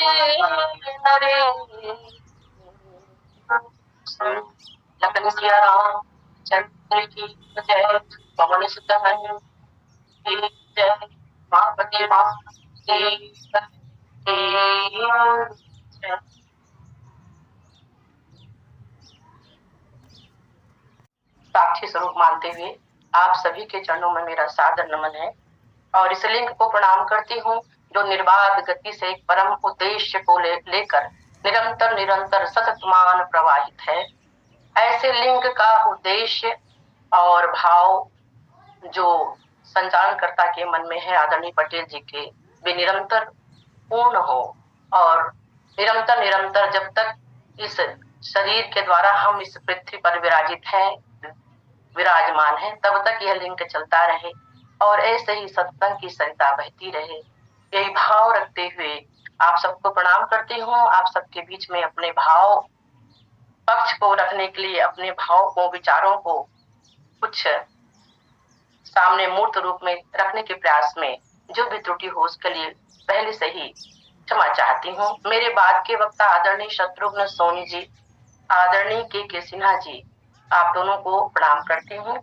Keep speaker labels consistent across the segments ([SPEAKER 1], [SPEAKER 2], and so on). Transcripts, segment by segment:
[SPEAKER 1] नरे लखन सिया राम चंद्र की जय, पवन सुत हनुमान की जय, माँ साक्षी स्वरूप मानते हुए आप सभी के चरणों में मेरा सादर नमन है और इस लिंग को प्रणाम करती हूँ जो निर्बाध गति से एक परम उद्देश्य को लेकर निरंतर निरंतर सततमान प्रवाहित है। ऐसे लिंग का उद्देश्य और भाव जो संचालनकर्ता के मन में है आदरणीय पटेल जी के, वे निरंतर पूर्ण हो और निरंतर निरंतर जब तक इस शरीर के द्वारा हम इस पृथ्वी पर विराजित हैं, विराजमान है, तब तक यह लिंक चलता रहे और ऐसे ही सत्संग की सरिता बहती रहे। यही भाव रखते हुए आप सबको प्रणाम करती हूँ। आप सबके बीच में अपने भाव पक्ष को रखने के लिए, अपने भाव को, विचारों को कुछ सामने मूर्त रूप में रखने के प्रयास में जो भी त्रुटि हो उसके लिए पहले से ही क्षमा चाहती हूँ। मेरे बाद के वक्ता आदरणीय शत्रुघ्न सोनी जी, आदरणीय के सिन्हा जी, आप दोनों को प्रणाम करती हूँ।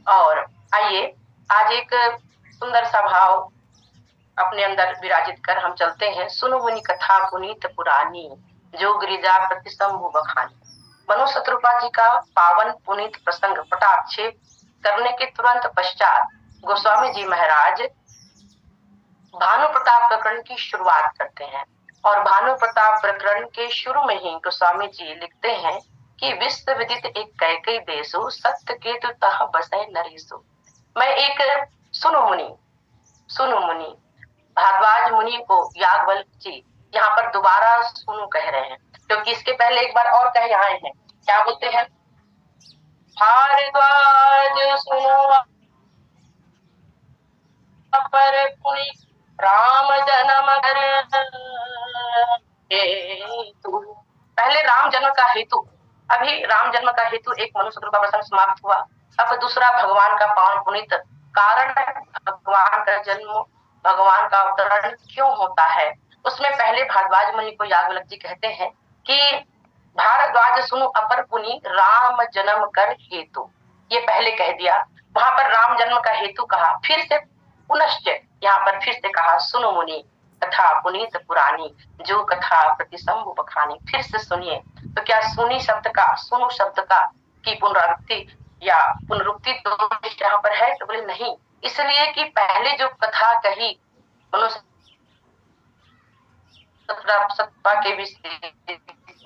[SPEAKER 1] और आइए आज एक सुंदर सा भाव अपने अंदर विराजित कर हम चलते हैं। सुनो मुनि कथा पुनीत पुरानी, जो गिरिजा प्रतिशंभु बखानी। मनु शत्रुपा जी का पावन पुनीत प्रसंग पटाक्षेप करने के तुरंत पश्चात गोस्वामी जी महाराज भानु प्रताप प्रकरण की शुरुआत करते हैं और भानु प्रताप प्रकरण के शुरू में ही गोस्वामी जी लिखते हैं कि विश्व विदित एक कैकई देशु, सत्य केतु तह बसै नरेशु। मैं एक सुनो मुनि भारद्वाज मुनि को याज्ञवल्क्य जी यहाँ पर दोबारा सुनो कह रहे हैं, क्योंकि इसके पहले एक बार और कह आए हैं। क्या बोलते हैं? भारद्वाज सुनो पर पुनि राम जन्म कर हेतु। पहले राम जन्म का हेतु, अभी राम जन्म का हेतु एक मनु शत्रुपा प्रसंग समाप्त हुआ। अब दूसरा भगवान का पावन पुनीत कारण, भगवान का जन्म, भगवान का अवतरण क्यों होता है, उसमें पहले भारद्वाज मुनि को याज्ञवल्क्य जी कहते हैं कि भारद्वाज सुनो अपर पुनि राम जन्म कर हेतु। ये पहले कह दिया, वहां पर राम जन्म का हेतु कहा, फिर से पुनश्च यहाँ पर फिर से कहा सुनो मुनि कथा पुनीत पुरानी, जो कथा प्रतिशंभु बखानी। फिर से सुनिए। तो क्या सुनी शब्द का, सुनो शब्द का की पुनरावृत्ति या पुनरुक्ति दोष यहाँ पर है? तो बोले नहीं, इसलिए कि पहले जो कथा कही मनुष्य के विषय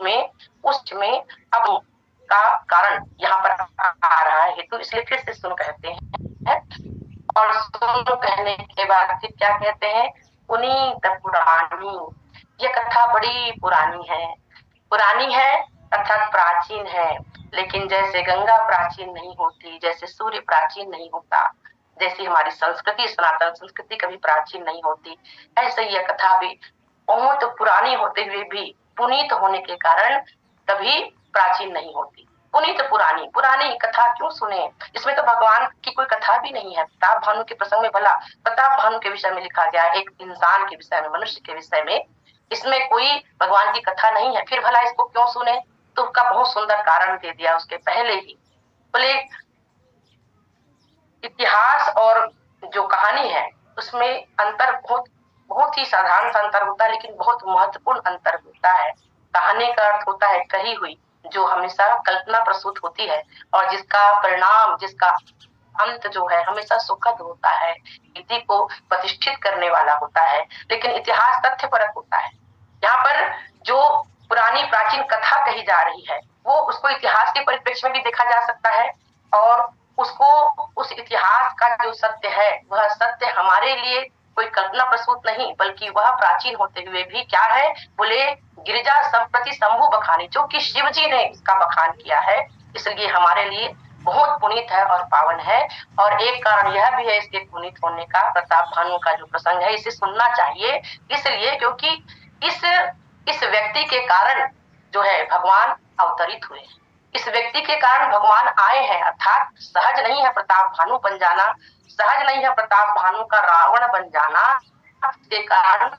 [SPEAKER 1] में, उसमें अब का कारण यहाँ पर आ रहा है हेतु, इसलिए फिर से सुन कहते हैं। और सुन कहने के बाद फिर क्या कहते हैं? पुनीत पुरानी। यह कथा बड़ी पुरानी है अर्थात प्राचीन है, लेकिन जैसे गंगा प्राचीन नहीं होती, जैसे सूर्य प्राचीन नहीं होता, जैसी हमारी संस्कृति, सनातन संस्कृति कभी प्राचीन नहीं होती, ऐसे यह कथा भी बहुत पुरानी होते हुए भी पुनीत होने के कारण कभी प्राचीन नहीं होती। पुनीत पुरानी कथा क्यों सुने? इसमें तो भगवान की कोई कथा भी नहीं है। प्रताप भानु के प्रसंग में भला प्रताप भानु के विषय में लिखा गया, एक इंसान के विषय में, मनुष्य के विषय में, इसमें कोई भगवान की कथा नहीं है, फिर भला इसको क्यों सुने? तो उसका बहुत सुंदर कारण दे दिया उसके पहले ही। बोले इतिहास और जो कहानी है उसमें अंतर बहुत ही साधारण सा अंतर होता है, लेकिन बहुत महत्वपूर्ण अंतर होता है। कहानी का अर्थ होता है कही हुई, जो हमेशा कल्पना प्रसूत होती है और जिसका परिणाम, जिसका अंत जो है हमेशा सुखद होता है, नीति को प्रतिष्ठित करने वाला होता है। लेकिन इतिहास तथ्यपरक होता है। यहाँ पर जो पुरानी प्राचीन कथा कही जा रही है वो उसको इतिहास के परिप्रेक्ष्य में भी देखा जा सकता है और उसको, उस इतिहास का जो सत्य है वह सत्य हमारे लिए कोई कल्पना प्रसूत नहीं, बल्कि वह प्राचीन होते हुए भी क्या है? बोले गिरिजा संप्रति शंभु बखानी, जो कि शिव जी ने इसका बखान किया है, इसलिए हमारे लिए बहुत पुनीत है और पावन है। और एक कारण यह भी है इसके पुनीत होने का, प्रताप भानु का जो प्रसंग है इसे सुनना चाहिए, इसलिए क्योंकि इस व्यक्ति के कारण जो है भगवान अवतरित हुए। इस व्यक्ति के कारण भगवान आए हैं, अर्थात सहज नहीं है प्रताप भानु बन जाना, सहज नहीं है प्रताप भानु का रावण बन जाना, के कारण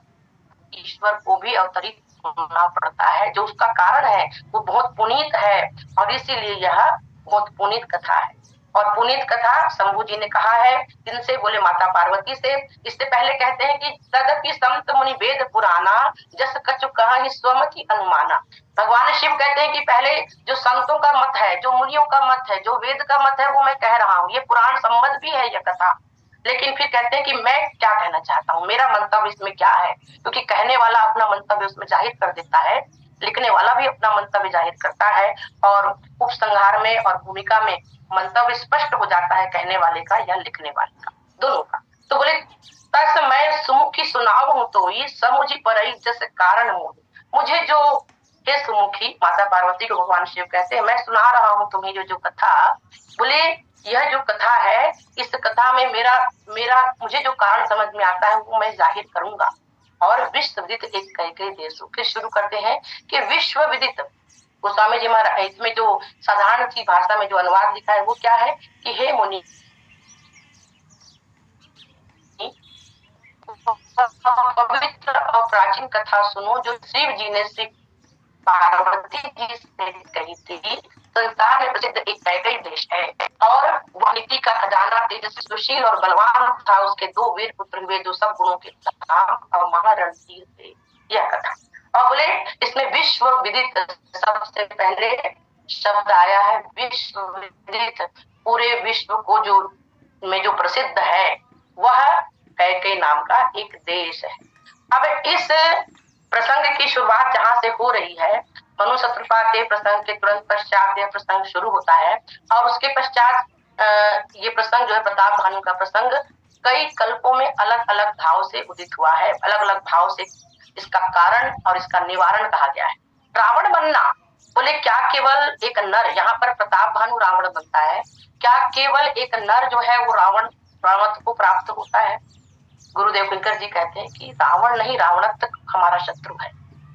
[SPEAKER 1] ईश्वर को भी अवतरित होना पड़ता है, जो उसका कारण है वो बहुत पुनीत है और इसीलिए यह बहुत पुनीत कथा है। और पुनीत कथा शंभू जी ने कहा है किनसे, बोले माता पार्वती से। इससे पहले कहते हैं कि तदपि संत मुनि वेद पुराना जस कछु कहा स्वमति अनुमाना। भगवान शिव कहते हैं कि पहले जो संतों का मत है, जो मुनियों का मत है, जो वेद का मत है वो मैं कह रहा हूँ, ये पुराण सम्मत भी है यह कथा। लेकिन फिर कहते हैं कि मैं क्या कहना चाहता हूँ, मेरा मंतव्य इसमें क्या है, क्योंकि कहने वाला अपना मंतव्य उसमें जाहिर कर देता है, लिखने वाला भी अपना मंतव्य जाहिर करता है, और उपसंहार में और भूमिका में मंतव्य स्पष्ट हो जाता है कहने वाले का या लिखने वाले का, दोनों का। तो बोले तस मैं सुमुखी सुनाव हूं तो ये समुझी परई जस कारण मोह। मुझे जो, हे सुमुखी, माता पार्वती को भगवान शिव कहते हैं, मैं सुना रहा हूँ तुम्हें जो कथा, बोले यह जो कथा है इस कथा में मेरा मेरा मुझे जो कारण समझ में आता है वो मैं जाहिर करूंगा। और विश्व विदित एक कई देशों फिर शुरू करते हैं कि विश्व विदित। गोस्वामी जी महाराज इसमें जो साधारण सी भाषा में जो अनुवाद लिखा है वो क्या है कि हे मुनि, पवित्र और प्राचीन कथा सुनो जो शिव जी ने श्री पार्वती जी से कही थी। संसार में प्रसिद्ध एक कैकेयी देश है और वह नीति का खजाना, तेजस्वी, सुशील और बलवान था। उसके 2 वीर पुत्र हुए जो सब गुणों के और महारणधीर थे। यह कथा, और बोले इसमें विश्व विदित सबसे पहले शब्द आया है। विश्व विदित, पूरे विश्व को जो में जो प्रसिद्ध है वह कैकेयी नाम का एक देश है। अब इस प्रसंग की शुरुआत जहां से हो रही है, मनु शत्रुपा के प्रसंग के तुरंत पश्चात यह प्रसंग शुरू होता है और उसके पश्चात ये प्रसंग जो है प्रताप भानु का प्रसंग कई कल्पों में अलग अलग भाव से उदित हुआ है, अलग अलग भाव से इसका कारण और इसका निवारण कहा गया है। रावण बनना, बोले क्या केवल एक नर, यहाँ पर प्रताप भानु रावण बनता है, क्या केवल एक नर जो है वो रावणत्व को प्राप्त होता है? गुरुदेव किंकर जी कहते हैं कि रावण नहीं, रावणत्व हमारा शत्रु है।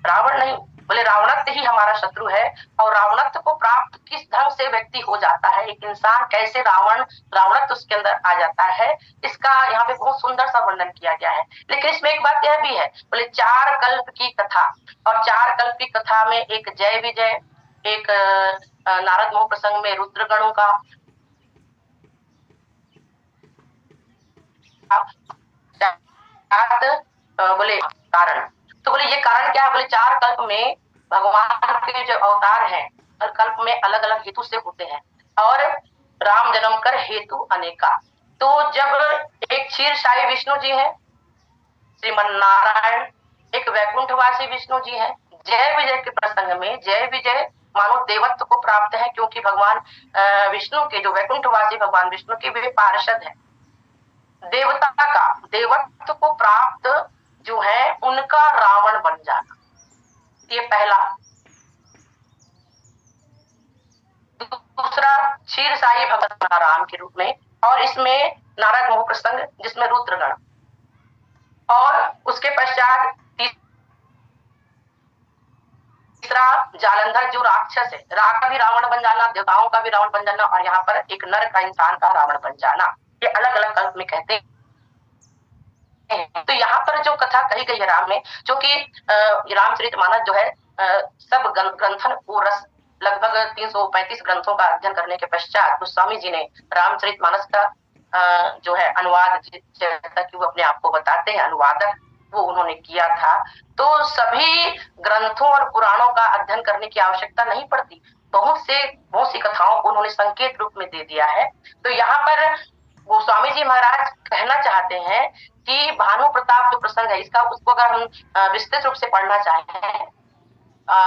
[SPEAKER 1] रावण नहीं, बोले रावणत्व ही हमारा शत्रु है। और रावणत्व को प्राप्त किस ढंग से व्यक्ति हो जाता है, एक इंसान कैसे रावणत्व उसके अंदर आ जाता है, इसका यहाँ पे बहुत सुंदर सा वर्णन किया गया है। लेकिन इसमें एक बात यह भी है, बोले 4 कल्प की कथा, और 4 कल्प की कथा में एक जय विजय, एक नारद मोह प्रसंग में रुद्रगणों का बोले कारण, तो बोले ये कारण क्या है, बोले 4 कल्प में भगवान के जो अवतार हैं हर कल्प में अलग अलग हेतु से होते हैं और राम जन्म कर हेतु अनेका। तो जब एक क्षीरसाई विष्णु जी है, श्रीमन नारायण, एक वैकुंठवासी विष्णु जी है। जय विजय के प्रसंग में जय विजय मानो देवत्व को प्राप्त है, क्योंकि भगवान विष्णु के जो वैकुंठवासी भगवान विष्णु के वे पार्षद है। देवता का देवत्व को प्राप्त जो है उनका रावण बन जाना, ये पहला। दूसरा क्षीरसाई भगवान राम के रूप में, और इसमें नारद मोह प्रसंग जिसमें रुद्रगण, और उसके पश्चात तीसरा जालंधर जो राक्षस है, राग का भी रावण बन जाना, देवताओं का भी रावण बन जाना, और यहाँ पर एक नर का इंसान का रावण बन जाना, ये अलग अलग कल्प में कहते हैं। तो यहाँ पर जो कथा कही गई है राम में, जो कि रामचरितमानस जो है सब ग्रंथन को रस लगभग 335 ग्रंथों का अध्ययन करने के पश्चात गोस्वामी जी ने रामचरितमानस का जो है अनुवाद, जैसा कि वो अपने आप को बताते हैं अनुवादक, वो उन्होंने किया था। तो सभी ग्रंथों और पुराणों का अध्ययन करने की आवश्यकता नहीं पड़ती, बहुत सी कथाओं को उन्होंने संकेत रूप में दे दिया है। तो यहाँ पर गोस्वामी जी महाराज कहना चाहते हैं कि भानु प्रताप जो प्रसंग है इसका, उसको अगर हम विस्तृत रूप से पढ़ना चाहें,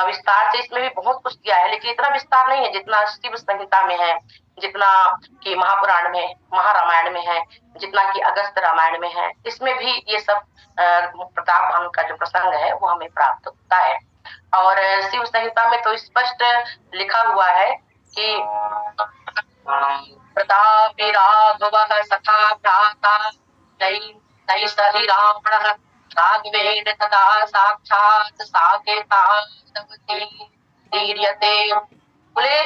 [SPEAKER 1] विस्तार से इसमें भी बहुत कुछ दिया है, लेकिन इतना विस्तार नहीं है जितना शिव संहिता में है, जितना कि महापुराण में, महारामायण में है, जितना कि अगस्त रामायण में है। इसमें भी ये सब प्रताप भानु का जो प्रसंग है वो हमें प्राप्त होता है। और शिव संहिता में तो स्पष्ट लिखा हुआ है कि प्रतापी राघव सखा भ्राता तै सहि रावण राघवेन तथा साक्षात् साकेतावती दीर्यते। बोले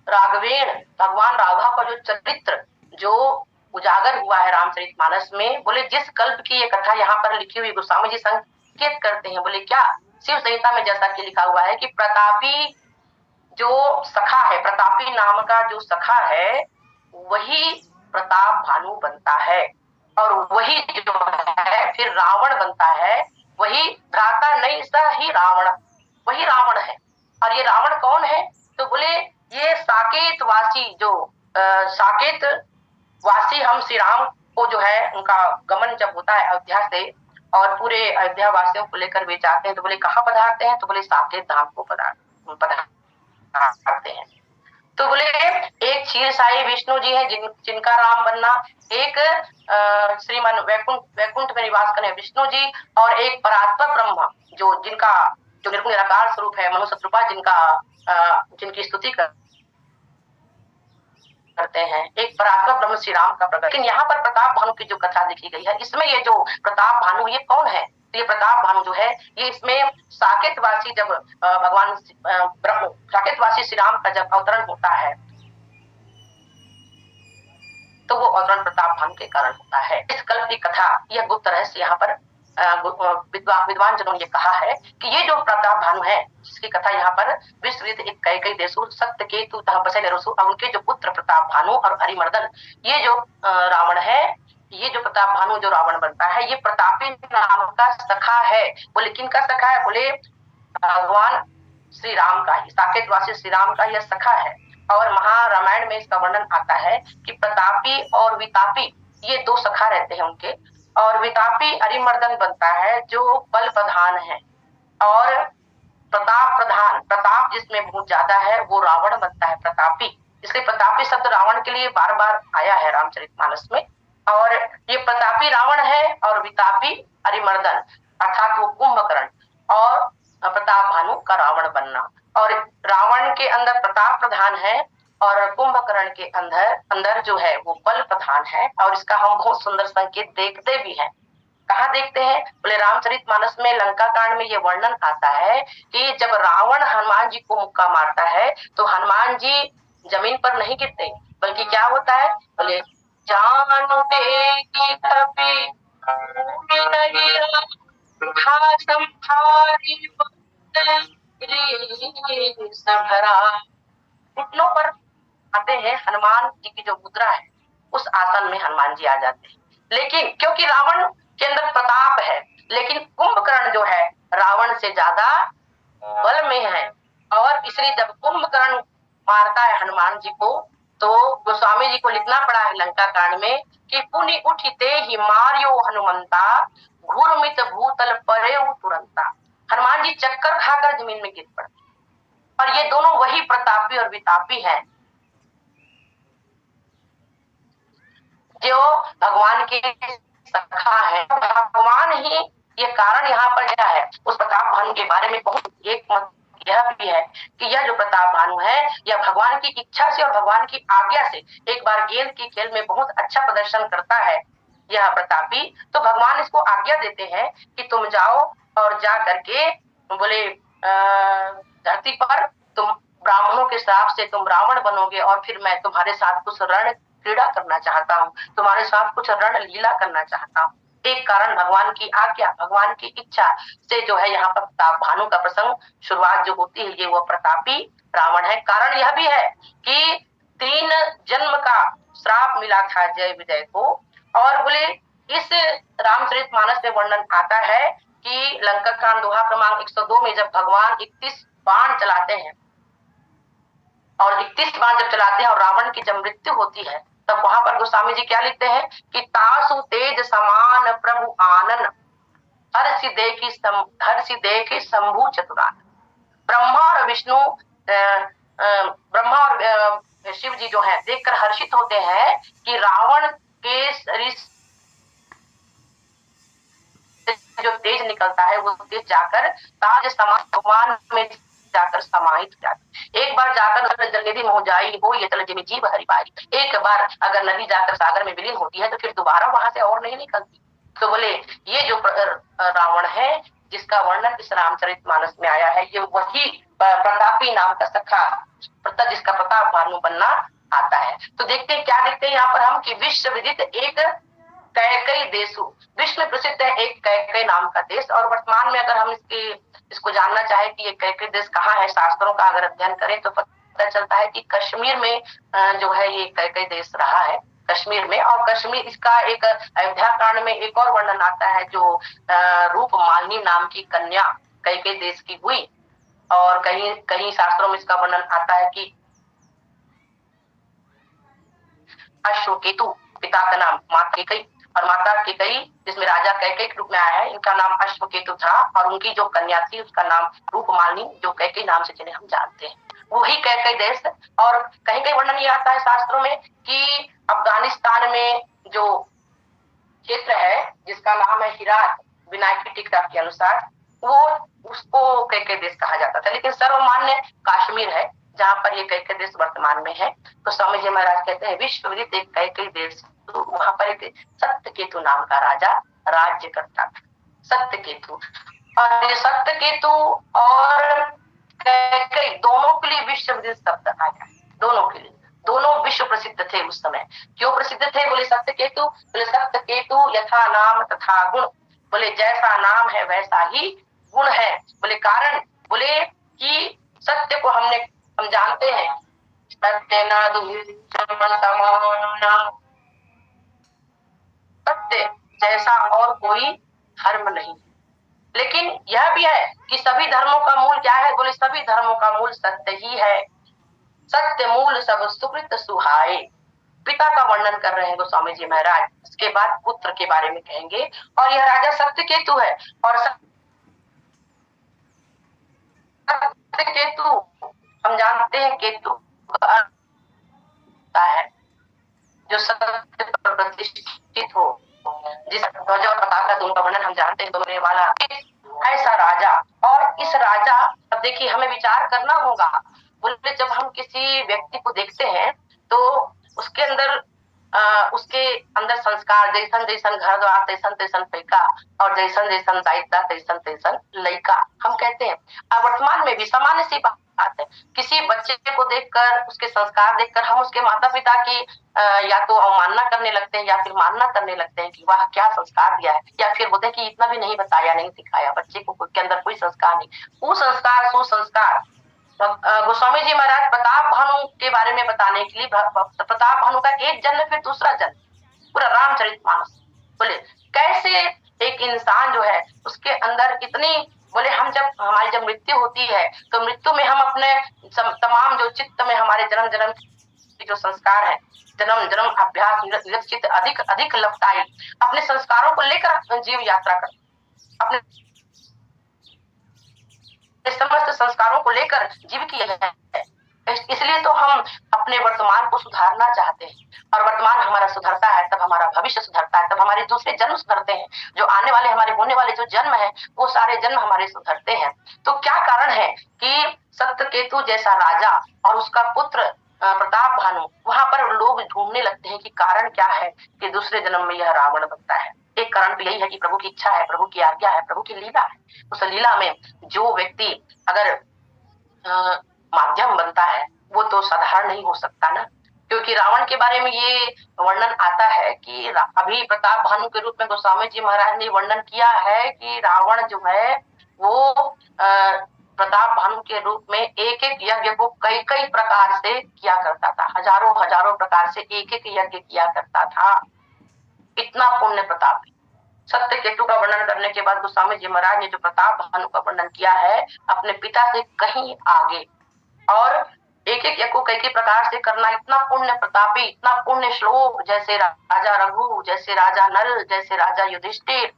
[SPEAKER 1] राघवेन, भगवान राघव का जो चरित्र, जो उजागर हुआ है रामचरितमानस में। बोले जिस कल्प की ये कथा यहाँ पर लिखी हुई गोस्वामी जी संकेत करते हैं। बोले क्या? शिव संहिता में जैसा कि लिखा हुआ है कि प्रतापी जो सखा है, प्रतापी नाम का जो सखा है वही प्रताप भानु बनता है, और वही जो है फिर रावण बनता है। वही भ्राता नहीं सा ही रावण, वही रावण है। और ये रावण कौन है? तो बोले ये साकेत वासी, जो साकेत वासी हम श्री राम को जो है उनका गमन जब होता है अयोध्या से और पूरे अयोध्या वासियों को लेकर वे जाते हैं, तो बोले कहाँ पधारते हैं? तो बोले साकेत धाम को पधारते हैं। तो बोले एक क्षीर साई विष्णु जी है जिनका राम बनना, एक श्रीमन वैकुंठ में निवास करने विष्णु जी, और एक परात्पर ब्रह्म जो जिनका जो निर्गुण निराकार स्वरूप है मनु शत्रुपा, जिनकी स्तुति करते हैं, एक परात्पर ब्रह्म श्री राम का प्रकट। लेकिन यहाँ पर प्रताप भानु की जो कथा लिखी गई है, इसमें ये जो प्रताप भानु ये कौन है? तो ये प्रताप भानु जो है ये इसमें साकेतवासी जब भगवान ब्रह्म साकेतवासी श्री राम का जब अवतरण होता है तो वो अवतरण प्रताप भानु के कारण होता है। इस कल्प की कथा यह गुप्त रहस्य यहाँ पर विद्वान जनों ने कहा है कि ये जो प्रताप भानु है जिसकी कथा यहाँ पर विश्वविद एक कई देशों सत्य केतु बसे नरसु, उनके जो पुत्र प्रताप भानु और अरिमर्दन, ये जो रावण है, ये जो प्रताप भानु जो रावण बनता है ये प्रतापी नाम का सखा है। बोले किन का सखा है? बोले भगवान श्री राम का ही, साकेतवासी श्री राम का यह सखा है। और महारामायण में इसका वर्णन आता है कि प्रतापी और वितापी ये दो सखा रहते हैं उनके, और वितापी अरिमर्दन बनता है जो बल प्रधान है, और प्रताप प्रधान, प्रताप जिसमें बहुत ज्यादा है वो रावण बनता है प्रतापी। इसलिए प्रतापी शब्द रावण के लिए बार बार आया है रामचरितमानस में। और ये प्रतापी रावण है और वितापी अरिमर्दन अर्थात वो कुंभकर्ण, और प्रताप भानु का रावण बनना। और रावण के अंदर प्रताप प्रधान है और कुंभकर्ण के अंदर जो है वो बल प्रधान है। और इसका हम बहुत सुंदर संकेत देखते भी हैं। कहाँ देखते हैं? बोले रामचरितमानस में लंका कांड में ये वर्णन आता है कि जब रावण हनुमान जी को मुक्का मारता है तो हनुमान जी जमीन पर नहीं गिरते, बल्कि क्या होता है? बोले जानो की कभी घुटनों पर आते हैं हनुमान जी की जो मुद्रा है उस आसन में हनुमान जी आ जाते हैं। लेकिन क्योंकि रावण के अंदर प्रताप है, लेकिन कुंभकर्ण जो है रावण से ज्यादा बल में है, और इसलिए जब कुंभकर्ण मारता है हनुमान जी को तो गोस्वामी जी को लिखना पड़ा है लंका कांड में कि पुनि उठिते ही मारियो हनुमंता घूर्मित भूतल परे तुरंता। हनुमान जी चक्कर खाकर जमीन में गिर पड़े। और ये दोनों वही प्रतापी और वितापी हैं जो भगवान के सखा है। भगवान ही ये कारण यहाँ पर क्या है उस प्रताप भानु के बारे में बहुत एक मत यह भी है कि यह जो प्रताप भानु है यह भगवान की इच्छा से और भगवान की आज्ञा से एक बार गेंद की खेल में बहुत अच्छा प्रदर्शन करता है यह प्रतापी। तो भगवान इसको आज्ञा देते हैं कि तुम जाओ और जा करके बोले धरती पर तुम ब्राह्मणों के श्राप से तुम रावण बनोगे और फिर मैं तुम्हारे साथ कुछ रण क्रीड़ा करना चाहता हूँ, तुम्हारे साथ कुछ रण लीला करना चाहता हूँ। एक कारण भगवान की आज्ञा, भगवान की इच्छा से जो है यहाँ पर प्रताप भानु का प्रसंग शुरुआत जो होती है ये वो प्रतापी रावण है। कारण यह भी है कि 3 जन्म का श्राप मिला था जय विजय को। और बोले इस रामचरितमानस में वर्णन आता है कि लंका कांड दोहा क्रमांक 102 में जब भगवान 31 बाण चलाते हैं और 31 बाण जब चलाते हैं और रावण की जब मृत्यु होती है तब वहां पर गोस्वामी जी क्या लिखते हैं कि तासु तेज समान प्रभु आनन हर्षि देखी शंभु चतुरान। ब्रह्मा और विष्णु ब्रह्मा और शिव जी जो है देखकर हर्षित होते हैं कि रावण के शरीर जो तेज निकलता है वो तेज जाकर ताज समान भगवान में जाकर समाहित हो जाती। एक बार जाकर जलनिधि मोह जाई हो ये तल जिमी जीव हरिबाई, एक बार अगर नदी जाकर सागर में विलीन होती है तो फिर दोबारा वहां से और नहीं निकलती। तो बोले ये जो रावण है जिसका वर्णन इस रामचरितमानस में आया है ये वही प्रतापी नाम का सखा जिसका प्रताप भानु बनना आता है। तो देखते हैं क्या देखते हैं यहाँ पर हम कि विश्व विदित एक कैकई देशु, विश्व में प्रसिद्ध है एक कैकई नाम का देश। और वर्तमान में अगर हम इसको जानना चाहे कि ये कैकई देश कहाँ है, शास्त्रों का अगर अध्ययन करें तो पता चलता है कि कश्मीर में जो है ये कैकई देश रहा है, कश्मीर में। और कश्मीर इसका एक अयोध्या कांड में एक और वर्णन आता है जो रूपमालिनी नाम की कन्या कैकई देश की हुई। और कहीं कहीं शास्त्रों में इसका वर्णन आता है कि अश्वकेतु पिता का नाम माता कैकई और माता कैकई जिसमें राजा कैकई के रूप में आया है, इनका नाम अश्वकेतु था। और उनकी जो कन्या थी उसका नाम रूपमालिनी, जो कैकई नाम से जिन्हें हम जानते हैं, वही कैकई देश। और कहीं कहीं वर्णन ये आता है शास्त्रों में कि अफगानिस्तान में जो क्षेत्र है जिसका नाम है हिरात, विनायकी टिकटा के अनुसार, वो उसको कैकई देश कहा जाता था। लेकिन सर्वमान्य कश्मीर है जहाँ पर ये कैकई देश वर्तमान में है। तो स्वामी जी महाराज कहते हैं विश्व विदित एक कैकई देश, तो वहां पर एक सत्यकेतु नाम का राजा राज्य करता था। सत्यकेतु, और ये सत्यकेतु और कैकई दोनों के लिए विश्व विदित शब्द आया, दोनों के लिए। दोनों विश्व प्रसिद्ध थे उस समय। क्यों प्रसिद्ध थे? बोले सत्यकेतु, बोले सत्यकेतु यथा नाम तथा गुण, बोले जैसा नाम है वैसा ही गुण है। बोले कारण, बोले कि सत्य को हम जानते हैं, सत्य जैसा और कोई धर्म नहीं। लेकिन यह भी है कि सभी धर्मों का मूल क्या है? बोले सभी धर्मों का मूल सत्य ही है। सत्य मूल सब सुकृत सुहाए, पिता का वर्णन कर रहे हैं गोस्वामी जी महाराज। इसके बाद पुत्र के बारे में कहेंगे। और यह राजा सत्यकेतु है। और सत्यकेतु हम जानते हैं केतु है जो सत्य पर प्रतिष्ठित हो, जिस ध्वज और पताका दोनों का वर्णन हम जानते हैं, दोनों वाला ऐसा राजा। और इस राजा, अब देखिए हमें विचार करना होगा। बोले जब हम किसी व्यक्ति को देखते हैं तो उसके अंदर संस्कार, जैसन जैसन घर द्वार तैसन तैसन पैका, और जैसन जैसन दायित्व तैसन तैसन लइका, हम कहते हैं। अब वर्तमान में भी सामान्य सी बात है, किसी बच्चे को देखकर, उसके संस्कार देखकर हम उसके माता पिता की या तो अवमानना करने लगते हैं या फिर मानना करने लगते हैं कि वाह क्या संस्कार दिया है, या फिर बोलते हैं कि इतना भी नहीं बताया, नहीं सिखाया बच्चे को, के अंदर कोई संस्कार नहीं। कुसंस्कार सुसंस्कार। गोस्वामी जी महाराज प्रताप भानु के बारे में बताने के लिए, प्रताप भानु का एक जन्म फिर दूसरा जन्म, पूरा रामचरितमानस, बोले कैसे एक इंसान जो है उसके अंदर इतनी, बोले हम हमारी जब मृत्यु होती है तो मृत्यु में हम अपने तमाम जो चित्त में हमारे जन्म जन्म के जो संस्कार है, जन्म जन्म अभ्यास चित्त अधिक अधिक लपटाई, अपने संस्कारों को लेकर जीव यात्रा कर, अपने समस्त संस्कारों को लेकर जीव की है। इसलिए तो हम अपने वर्तमान को सुधारना चाहते हैं, और वर्तमान हमारा सुधरता है तब हमारा भविष्य सुधरता है, तब हमारे दूसरे जन्म सुधरते हैं। जो आने वाले हमारे होने वाले जो जन्म है वो सारे जन्म हमारे सुधरते हैं। तो क्या कारण है कि सत्यकेतु जैसा राजा और उसका पुत्र प्रताप भानु, वहां पर लोग ढूंढने लगते हैं कि कारण क्या है कि दूसरे जन्म में यह रावण बनता है। एक कारण तो यही है कि प्रभु की इच्छा है, प्रभु की आज्ञा है, प्रभु की लीला है। उस लीला में जो व्यक्ति अगर माध्यम बनता है वो तो साधारण नहीं हो सकता ना। क्योंकि रावण के बारे में ये वर्णन आता है कि अभी प्रताप भानु के रूप में गोस्वामी जी महाराज ने वर्णन किया है कि रावण जो है वो प्रताप भानु के रूप में एक एक यज्ञ को कई कई प्रकार से किया करता था, हजारों हजारों प्रकार से एक एक यज्ञ किया करता था। इतना पुण्य प्रताप। सत्यकेतु का वर्णन करने के बाद गोस्वामी जी महाराज ने जो प्रताप भानु का वर्णन किया है अपने पिता से कहीं आगे, और एक एक यज्ञ को कई कई प्रकार से करना, इतना पुण्य प्रतापी, इतना पुण्य श्लोक, जैसे राजा रघु, जैसे राजा नल, जैसे राजा युधिष्ठिर,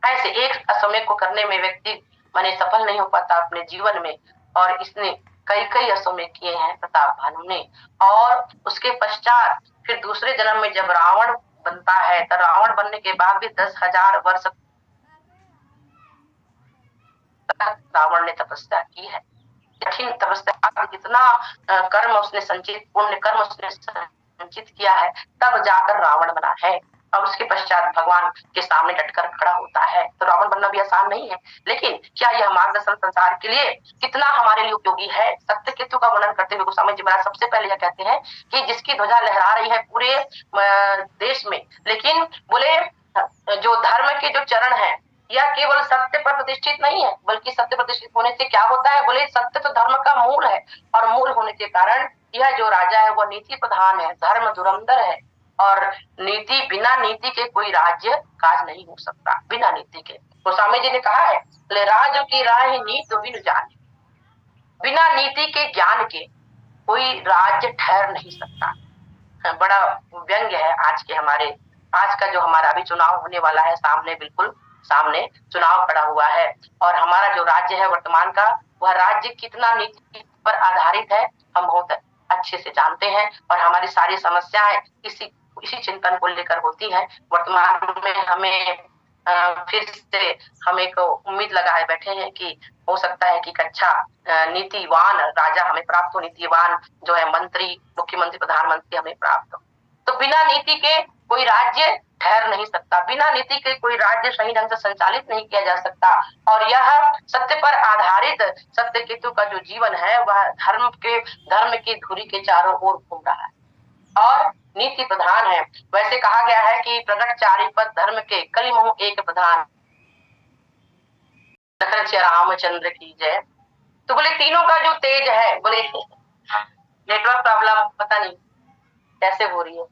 [SPEAKER 1] ऐसे एक अश्वमेध को करने में व्यक्ति माने सफल नहीं हो पाता अपने जीवन में। और इसने कई कई अश्वमेध किए हैं प्रताप भानु ने। और उसके पश्चात फिर दूसरे जन्म में जब रावण बनता है तो रावण बनने के बाद भी 10,000 वर्ष रावण ने तपस्या की है, कठिन तपस्या, कितना कर्म उसने संचित, पुण्य कर्म उसने संचित किया है, तब जाकर रावण बना है। और उसके पश्चात भगवान के सामने डटकर खड़ा होता है। तो रावण बनना भी आसान नहीं है, लेकिन क्या यह मार्गदर्शन संसार के लिए कितना हमारे लिए उपयोगी है। सत्य केतु का वर्णन करते हुए गोस्वामी जी महाराज सबसे पहले यह कहते हैं कि जिसकी ध्वजा लहरा रही है पूरे देश में, लेकिन बोले जो धर्म के जो चरण है यह केवल सत्य पर प्रतिष्ठित नहीं है, बल्कि सत्य प्रतिष्ठित होने से क्या होता है, बोले सत्य तो धर्म का मूल है, और मूल होने के कारण यह जो राजा है वह नीति प्रधान है, धर्म धुरंधर है, और नीति, बिना नीति के कोई राज्य काज नहीं हो सकता, बिना नीति के। गोस्वामी जी ने कहा है, राज की राह नीति बिन जाने, बिना नीति के ज्ञान के कोई राज्य ठहर नहीं सकता। बड़ा व्यंग्य है आज के हमारे, आज का जो हमारा अभी चुनाव होने वाला है, सामने बिल्कुल सामने चुनाव खड़ा हुआ है, और हमारा जो राज्य है वर्तमान का, वह राज्य कितना नीति पर आधारित है हम बहुत अच्छे से जानते हैं, और हमारी सारी समस्याएं इसी चिंतन को लेकर होती है। वर्तमान में हमें फिर से हम एक उम्मीद लगाए बैठे हैं कि हो सकता है कि अच्छा नीतिवान राजा हमें प्राप्त हो, नीतिवान जो है मंत्री, मुख्यमंत्री, प्रधानमंत्री हमें प्राप्त हो। तो बिना नीति के कोई राज्य ठहर नहीं सकता, बिना नीति के कोई राज्य सही ढंग से संचालित नहीं किया जा सकता। और यह सत्य पर आधारित सत्य केतु का जो जीवन है वह धर्म की धुरी के चारों ओर घूम रहा है और नीति प्रधान है। वैसे कहा गया है कि प्रगट चारि पद धर्म के, कलि मोह एक प्रधान, रामचंद्र की जय। तो बोले तीनों का जो तेज है, बोले नेटवर्क प्रॉब्लम पता नहीं कैसे हो रही है,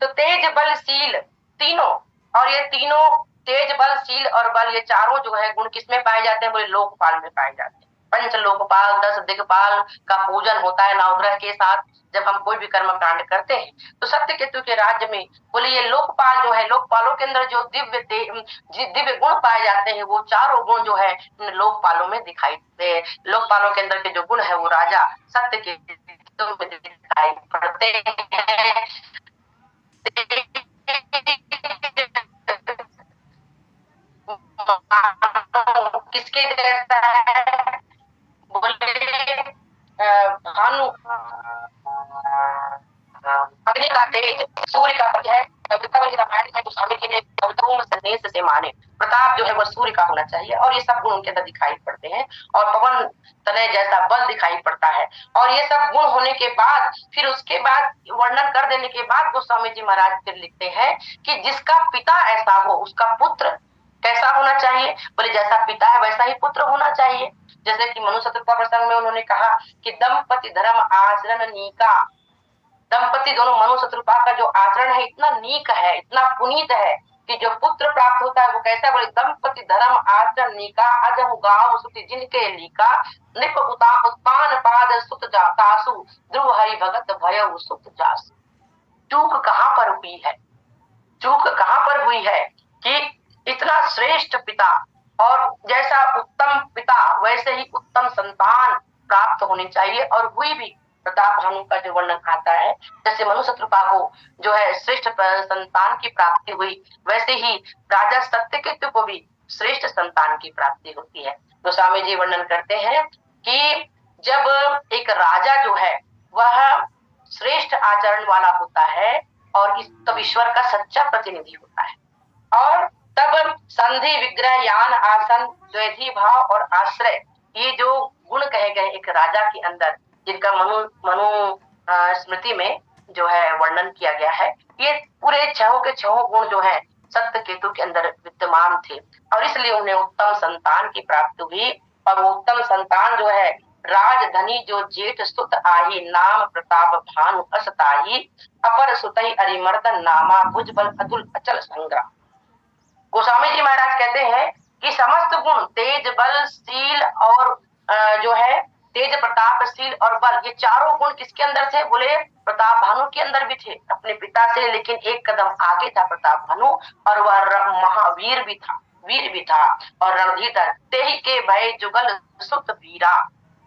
[SPEAKER 1] तो तेज बलशील तीनों, और ये तीनों तेज बलशील और बल, ये चारों जो है गुण किसमें पाए जाते हैं, बोले लोकपाल में पाए जाते हैं। पंच लोकपाल 10 दिक्पाल का पूजन होता है नवग्रह के साथ जब हम कोई भी कर्म कांड करते हैं। तो सत्य केतु के राज्य में बोले ये लोकपाल जो है, लोकपालों के अंदर जो दिव्य गुण पाए जाते हैं, वो चारों गुण जो है लोकपालों में दिखाई देते हैं। लोकपालों के अंदर के जो गुण है वो राजा सत्य केतु में दिखाई पड़ते हैं। किसके जैसा है, बोले भानु, अग्नि का तेज, सूर्य का तेज है, रामायण में गोस्वामी जी ने संदेश से माने प्रताप जो है वह सूर्य का होना चाहिए, और ये सब गुण उनके अंदर दिखाई पड़ते हैं, और पवन तनय जैसा बल दिखाई पड़ता है। और ये सब गुण होने के बाद फिर उसके बाद वर्णन कर देने के बाद गोस्वामी जी महाराज फिर लिखते हैं कि जिसका पिता ऐसा हो उसका पुत्र कैसा होना चाहिए, बोले जैसा पिता है वैसा ही पुत्र होना चाहिए। जैसे कि मनु शत्रुघ्न प्रसंग में उन्होंने कहा कि दंपति धर्म आचरण नीका, दंपति दोनों मनु शत्रुघ्न का जो आचरण है इतना नीक है, इतना पुनीत है कि जो पुत्र प्राप्त होता है वो कैसा, बोले दंपति धर्म आचरण नीका, अजहु गाव सुति जिनके लीका, निप उत्पान पाद सुत जातासु, ध्रुव हरि भगत भयउ सुत जासु। चूक कहाँ पर हुई है, चूक कहाँ पर हुई है कि इतना श्रेष्ठ पिता, और जैसा उत्तम पिता वैसे ही उत्तम संतान प्राप्त होनी चाहिए, और हुई भी। प्रताप भानु का जो वर्णन आता है, जैसे मनु शत्रुपा को जो है श्रेष्ठ संतान की प्राप्ति हुई, वैसे ही राजा सत्यकेतु को भी श्रेष्ठ संतान की प्राप्ति होती है। गोस्वामी जी वर्णन करते हैं कि जब एक राजा जो है वह श्रेष्ठ आचरण वाला होता है और तब ईश्वर का सच्चा प्रतिनिधि होता है, और तब संधि विग्रह यान आसन द्वैधी भाव और आश्रय, ये जो गुण कहे गए एक राजा के अंदर, जिनका मनु स्मृति में जो है वर्णन किया गया है, ये पूरे छहों के छहों गुण जो है सत्य केतु के अंदर विद्यमान थे, और इसलिए उन्हें उत्तम संतान की प्राप्ति हुई। और वो उत्तम संतान जो है राजधनी जो जेठ सुत आही, नाम प्रताप भानु असताही, अपर सुतई अरिमर्दन नामा, भुजबल अतुल अचल संग्राम। गोस्वामी जी महाराज कहते हैं कि समस्त गुण तेज बल शील और जो है तेज प्रतापशील और बल, ये चारों गुण किसके अंदर थे, बोले प्रताप भानु के अंदर भी थे अपने पिता से, लेकिन एक कदम आगे था प्रताप भानु, और वह महावीर भी था, वीर भी था और रणधीर था। तेहि के भय जुगल सुत वीरा,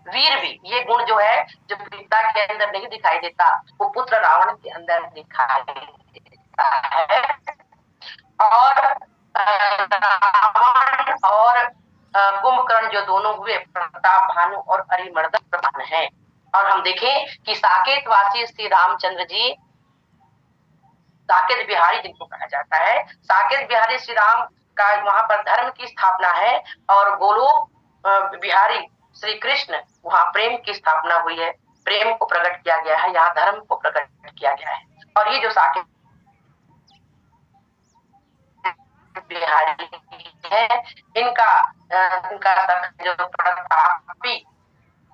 [SPEAKER 1] वीर भी, ये गुण जो है जो पिता के अंदर नहीं दिखाई देता वो पुत्र रावण के अंदर दिखाई देता है। और रावण और कुंभकर्ण जो दोनों हुए प्रताप भानु और अरिमर्दन प्रधान हैं। और हम देखें कि साकेत वासी श्री रामचंद्र जी साकेत बिहारी जिनको कहा जाता है। साकेत बिहारी श्री राम का वहां पर धर्म की स्थापना है और गोलोक बिहारी श्री कृष्ण वहां प्रेम की स्थापना हुई है, प्रेम को प्रकट किया गया है, यहाँ धर्म को प्रकट किया गया है। और ये जो साकेत बिहारी है इनका जो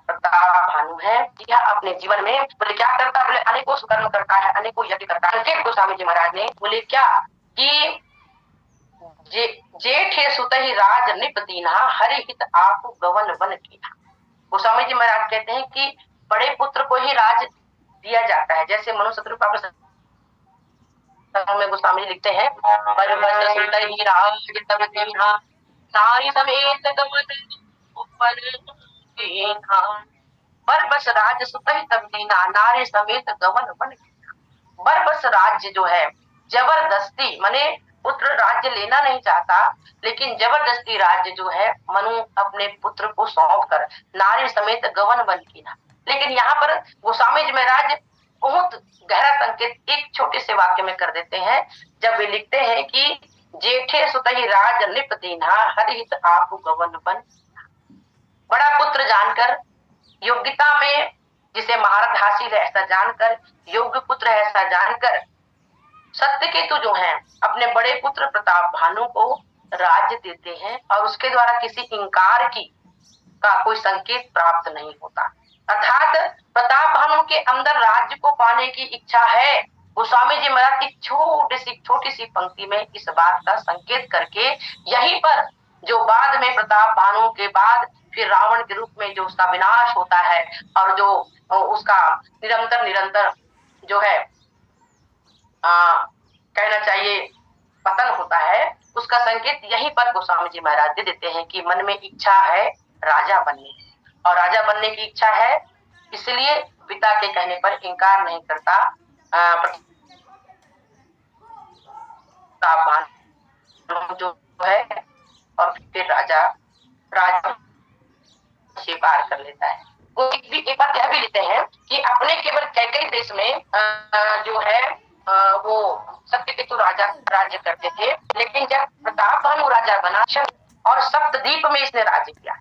[SPEAKER 1] प्रताप भानु है, यह अपने जीवन में बोले क्या करता है, बोले अनेकों सुकर्म करता है, अनेकों यज्ञ करता है। संकेत गोस्वामी जी महाराज ने बोले क्या कि जेठे सुत ही राज निप दीना, हरि हित आप गवन वन कीना। गोस्वामी जी महाराज कहते हैं कि बड़े पुत्र को ही राज दिया जाता है। जैसे मनु शत्रु में गोस्वामी जी लिखते हैं बरबस राज्य सुत ही तब दीना, नारी समेत गवन वन। बरबस राज्य जो है जबरदस्ती, माने पुत्र राज्य लेना नहीं चाहता, लेकिन जबरदस्ती राज्य जो है मनु अपने पुत्र को सौंप कर नारी समेत गवन वन कीना। लेकिन यहाँ पर गोस्वामी जी महाराज बहुत गहरा संकेत एक छोटे से वाक्य में कर देते हैं, जब वे लिखते हैं कि जेठे सुतहि राज निप दीन्हा, हरिहित आपु गवन वन। बड़ा पुत्र जानकर, योग्यता में जिसे महारत हासिल है ऐसा जानकर, योग्य पुत्र है ऐसा जानकर सत्यकेतु जो है अपने बड़े पुत्र प्रताप भानु को राज्य देते हैं और उसके द्वारा किसी इंकार की का कोई संकेत प्राप्त नहीं होता। अर्थात प्रताप भानु के अंदर राज्य को पाने की इच्छा है। गोस्वामी जी महाराज एक छोटी सी पंक्ति में इस बात का संकेत करके यहीं पर जो बाद में प्रताप भानु के बाद फिर रावण के रूप में जो उसका विनाश होता है और जो उसका निरंतर जो है कहना चाहिए पतन होता है, उसका संकेत यहीं पर गोस्वामी जी महाराज दे देते हैं कि मन में इच्छा है राजा बनने की, और राजा बनने की इच्छा है इसलिए पिता के कहने पर इनकार नहीं करता प्रताप भानु जो है, और फिर राजा स्वीकार कर लेता है। वो एक बात कह भी लेते हैं कि अपने केवल कैकेयी देश में जो है वो सत्यकेतु राजा राज्य करते थे, लेकिन जब प्रताप भानु राजा बना और सप्तद्वीप में इसने राज्य किया।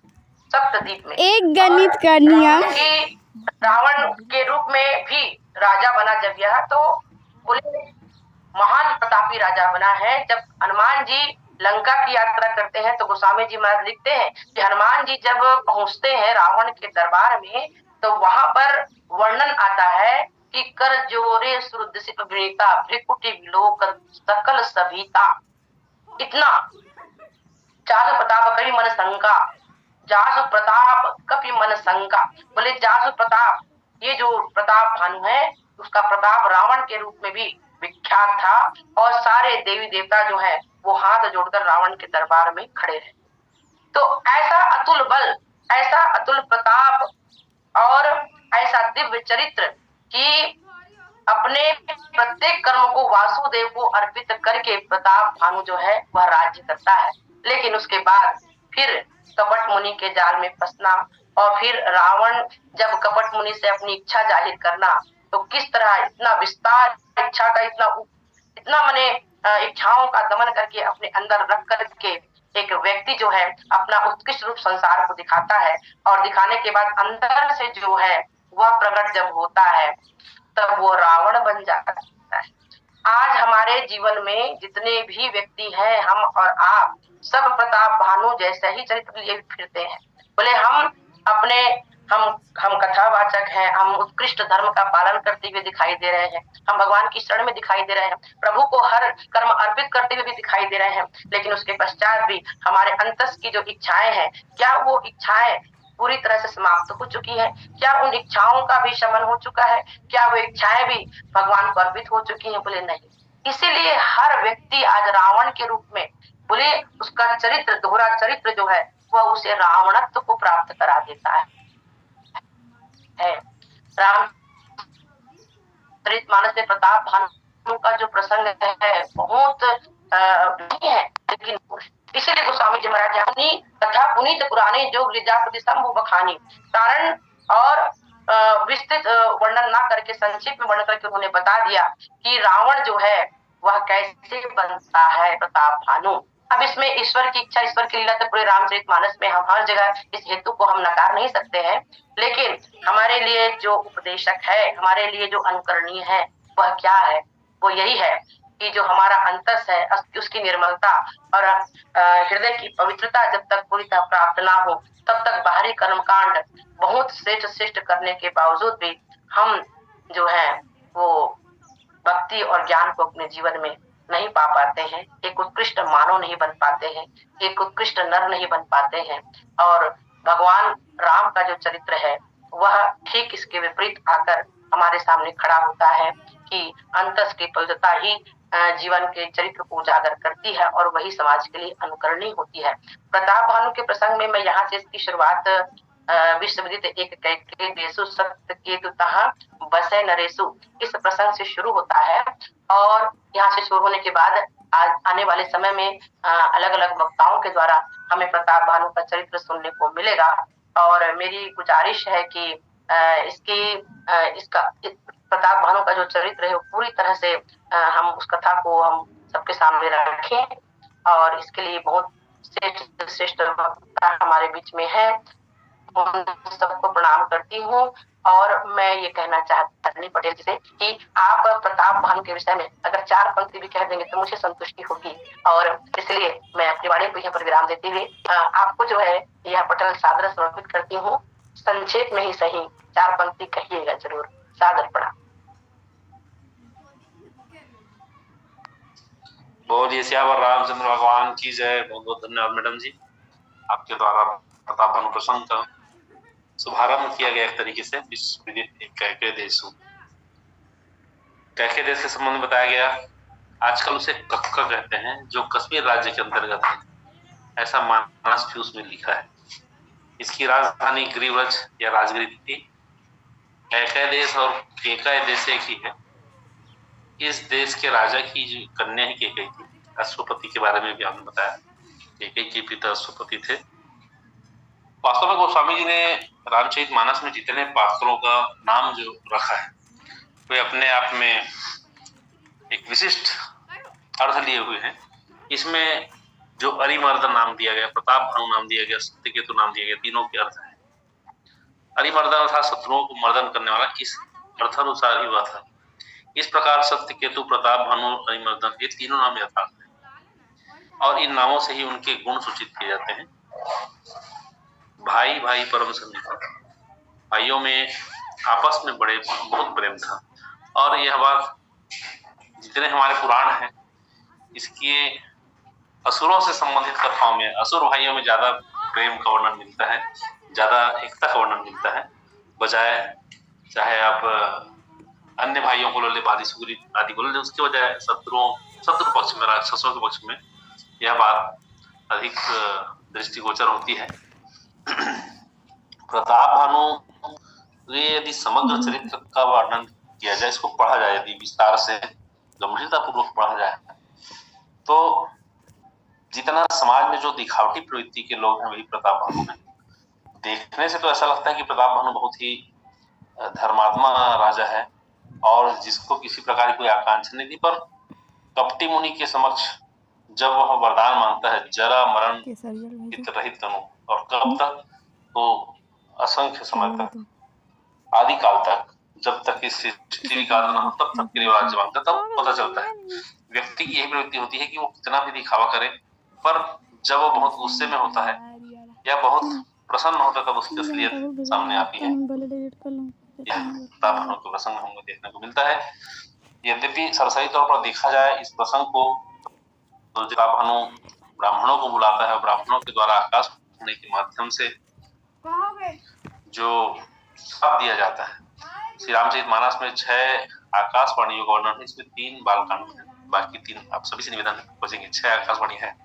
[SPEAKER 1] सप्तद्वीप में एक गणित करनिया रावण के रूप में भी राजा बना जब यह, तो बोले महान प्रतापी राजा बना है। जब हनुमान जी लंका की यात्रा करते हैं तो गोस्वामी जी महाराज लिखते हैं कि हनुमान जी जब पहुंचते हैं रावण के दरबार में तो वहां पर वर्णन आता है कि कर जोरे सुरदसिप विनीता, भ्रिकुटी विलोक सकल सभीता। इतना जासु प्रताप कवि मन शंका, जासु प्रताप कपि मन शंका। बोले जासु प्रताप, ये जो प्रताप भानु है उसका प्रताप रावण के रूप में भी विख्यात था, और सारे देवी देवता जो है वो हाथ जोड़कर रावण के दरबार में खड़े रहे। तो ऐसा अतुल बल, ऐसा अतुल प्रताप और ऐसा दिव्य चरित्र कि अपने प्रत्येक कर्म को वासुदेव को अर्पित करके प्रताप भानु जो है वह राज्य करता है। लेकिन उसके बाद फिर कपट मुनि के जाल में फंसना, और फिर रावण जब कपट मुनि से अपनी इच्छा जाहिर करना, तो किस तरह इतना विस्तार इच्छा का इतना मने इच्छाओं का दमन करके अपने अंदर रख करके एक व्यक्ति जो है अपना उत्कृष्ट रूप संसार को दिखाता है, और दिखाने के बाद अंदर से जो है वह प्रकट जब होता है तब वो रावण बन जाता है। आज हमारे जीवन में जितने भी व्यक्ति हैं, हम और आप सब प्रताप भानु जैसे ही चरित्र लिए फिरते हैं। बोले हम अपने हम कथावाचक हैं, हम उत्कृष्ट धर्म का पालन करते हुए दिखाई दे रहे हैं, हम भगवान की शरण में दिखाई दे रहे हैं, प्रभु को हर कर्म अर्पित करते हुए भी दिखाई दे रहे हैं, लेकिन उसके पश्चात भी हमारे अंतस की जो इच्छाएं हैं, क्या वो इच्छाएं पूरी तरह से समाप्त हो चुकी है? क्या उन इच्छाओं का भी शमन हो चुका है? क्या वो इच्छाएं भी भगवान को अर्पित हो चुकी हैं? बोले नहीं। इसीलिए हर व्यक्ति आज रावण के रूप में, बोले उसका चरित्र, दोहरा चरित्र जो है वह उसे रावणत्व को प्राप्त करा देता है। राम चरितमानस में प्रताप भानु का जो प्रसंग है बहुत नहीं है, लेकिन इसीलिए गोस्वामी जी महाराज कथा पुनीत पुराने जोग लीजापति बखानी कारण और विस्तृत वर्णन ना करके संक्षिप्त में वर्णन करके उन्होंने बता दिया कि रावण जो है वह कैसे बनता है प्रताप भानु। अब इसमें ईश्वर की इच्छा, ईश्वर की लीला तो पूरे रामचरितमानस में हम हर जगह इस हेतु को हम नकार नहीं सकते हैं, लेकिन हमारे लिए जो उपदेशक है, हमारे लिए जो अनुकरणीय है, वह क्या है? वो यही है कि जो हमारा अंतस है उसकी निर्मलता और हृदय की पवित्रता जब तक पूरी तरह प्राप्त ना हो, तब तक बाहरी कर्मकांड बहुत श्रेष्ठ श्रेष्ठ करने के बावजूद भी हम जो है वो भक्ति और ज्ञान को अपने जीवन में नहीं पा पाते हैं, एक उत्कृष्ट मानव नहीं बन पाते हैं, एक उत्कृष्ट नर नहीं बन पाते हैं। और भगवान राम का जो चरित्र है वह ठीक इसके विपरीत आकर हमारे सामने खड़ा होता है कि अंतस की पवित्रता ही जीवन के चरित्र को उजागर करती है और वही समाज के लिए अनुकरणीय होती है। प्रताप भानु के प्रसंग में मैं यहाँ से इसकी शुरुआत विश्व विदित एक कैके देशु सत्य केतुतः बसै नरेशु इस प्रसंग से शुरू होता है, और यहाँ से शुरू होने के बाद आने वाले समय में अलग अलग वक्ताओं के द्वारा हमें प्रताप भानु का चरित्र सुनने को मिलेगा। और मेरी गुजारिश है कि इसका प्रताप भानु का जो चरित्र है वो पूरी तरह से हम उस कथा को हम सबके सामने रखें, और इसके लिए बहुत श्रेष्ठ श्रेष्ठ वक्ता हमारे बीच में है। उन सबको प्रणाम करती हूँ, और मैं ये कहना चाहती पटेल जी से कि आप प्रताप भानु के विषय में अगर 4 पंक्ति भी कह देंगे तो मुझे संतुष्टि होगी, और इसलिए मैं अपनी वाणी को यहाँ पर विराम देते हुए आपको जो है यह पटल सादर समर्पित करती हूँ। संक्षेप में ही सही 4 पंक्ति कहिएगा जरूर। सादर प्रणाम।
[SPEAKER 2] बोलिए सियावर रामचंद्र भगवान की जय। बहुत बहुत धन्यवाद मैडम जी, आपके द्वारा प्रताप भानु प्रसंग का शुभारंभ किया गया एक तरीके से विश्व विदित एक कैके देशु। कैके देश के संबंध में बताया गया। आजकल उसे कक्का कहते हैं, जो कश्मीर राज्य के अंतर्गत है, ऐसा मानस भी उसमें लिखा है। इसकी राजधानी गिरिव्रज या राजगिरी थी। कैके देश और केका देश एक ही है। इस देश के राजा की जो कन्या ही केकई थी। अश्वपति के बारे में भी आपने बताया, केकई के पिता अश्वपति थे। वास्तव में गोस्वामी जी ने रामचरितमानस में जितने पात्रों का नाम जो रखा है वे अपने आप में एक विशिष्ट अर्थ लिए हुए हैं। इसमें जो अरिमर्दन नाम दिया गया, प्रताप भानु नाम दिया गया, सत्यकेतु नाम दिया गया, तीनों के अर्थ है। अरिमर्दन अर्थात शत्रुओं को मर्दन करने वाला, इस अर्थानुसार ही हुआ था। इस प्रकार सत्यकेतु, प्रताप भानु, अरिमर्दन ये तीनों नाम यथार्थ हैं, और इन नामों से ही उनके गुण सूचित किए जाते हैं। भाई भाई परम सन्निहित, भाइयों में आपस में बहुत प्रेम था। और यह बात जितने हमारे पुराण हैं इसके असुरों से संबंधित कथाओं में, असुर भाइयों में ज्यादा प्रेम का वर्णन मिलता है, ज्यादा एकता का वर्णन मिलता है, बजाय चाहे आप अन्य भाइयों को ले ले, बाली सुग्री आदि को ले ले, उसके बजाय शत्रु पक्ष में, राक्षसों के पक्ष में यह बात अधिक दृष्टिगोचर होती है। प्रताप भानु ये यदि समग्र चरित्र का वर्णन किया जाए, इसको पढ़ा जाए, यदि विस्तार से गंभीरता पूर्वक पढ़ा जाए, तो जितना समाज में जो दिखावटी प्रवृत्ति के लोग हैं वही प्रताप भानु हैं। देखने से तो ऐसा लगता है कि प्रताप भानु बहुत ही धर्मात्मा राजा है और जिसको किसी प्रकार की कोई आकांक्षा नहीं थी, पर कपटी मुनि के समक्ष जब वह वरदान मांगता है, जरा मरण हित रहित तनु, और कब तक, तो असंख्य समय तक, आदि काल तक, जब तक इस सृष्टि विकास न हो तब तक के लिए राज्य मांगता। तब पता चलता है व्यक्ति की यही प्रवृत्ति होती है कि वो कितना भी दिखावा करे, पर जब वो बहुत गुस्से में होता है या बहुत प्रसन्न होता है तब उसकी असलियत सामने आती है। प्रताप भानु के प्रसंग हमें देखने को मिलता है। यद्यपि सरसरी तौर पर देखा जाए इस प्रसंग को, तो प्रताप भानु ब्राह्मणों को बुलाता है और ब्राह्मणों के द्वारा आकाश होने के माध्यम से जो श्राप दिया जाता है। श्री रामचरितमानस में 6 आकाशवाणियों का वर्णन है, इसमें 3 बालकांड है, बाकी 3 आप सभी से निवेदन बचेंगे। 6 आकाशवाणी है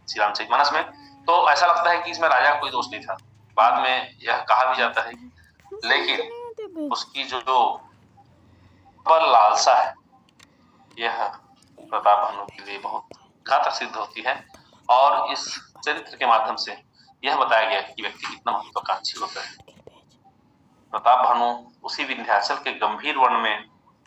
[SPEAKER 2] श्री रामचरितमानस में। तो ऐसा लगता है कि इसमें राजा कोई दोष नहीं था, बाद में यह कहा भी जाता है, लेकिन उसकी जो लालसा है यह प्रताप भानु के लिए बहुत घातक सिद्ध होती है। और इस चरित्र के माध्यम से यह बताया गया कि व्यक्ति कितना महत्वाकांक्षी होता है। प्रताप भानु उसी विंध्याचल के गंभीर वन में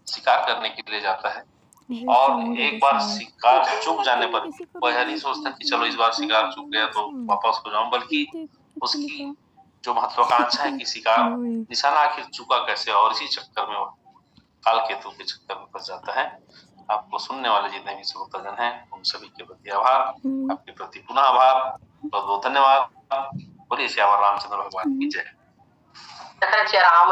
[SPEAKER 2] शिकार करने के लिए जाता है और एक बार शिकार चूक जाने पर वह यह नहीं सोचता कि चलो इस बार शिकार चूक गया तो वापस हो जाऊं, बल्कि उसकी जो महत्वाकांक्षा है कि शिकार निशाना आखिर चूका कैसे, और इसी चक्कर में वह काल केतु के चक्कर में फंस जाता है। आपको सुनने वाले जितने भी श्रोताजन हैं उन सभी के प्रति आभार, आपके प्रति पुनः आभार, बहुत बहुत धन्यवाद। बोलिए श्यावर रामचंद्र भगवान की जय।
[SPEAKER 1] राम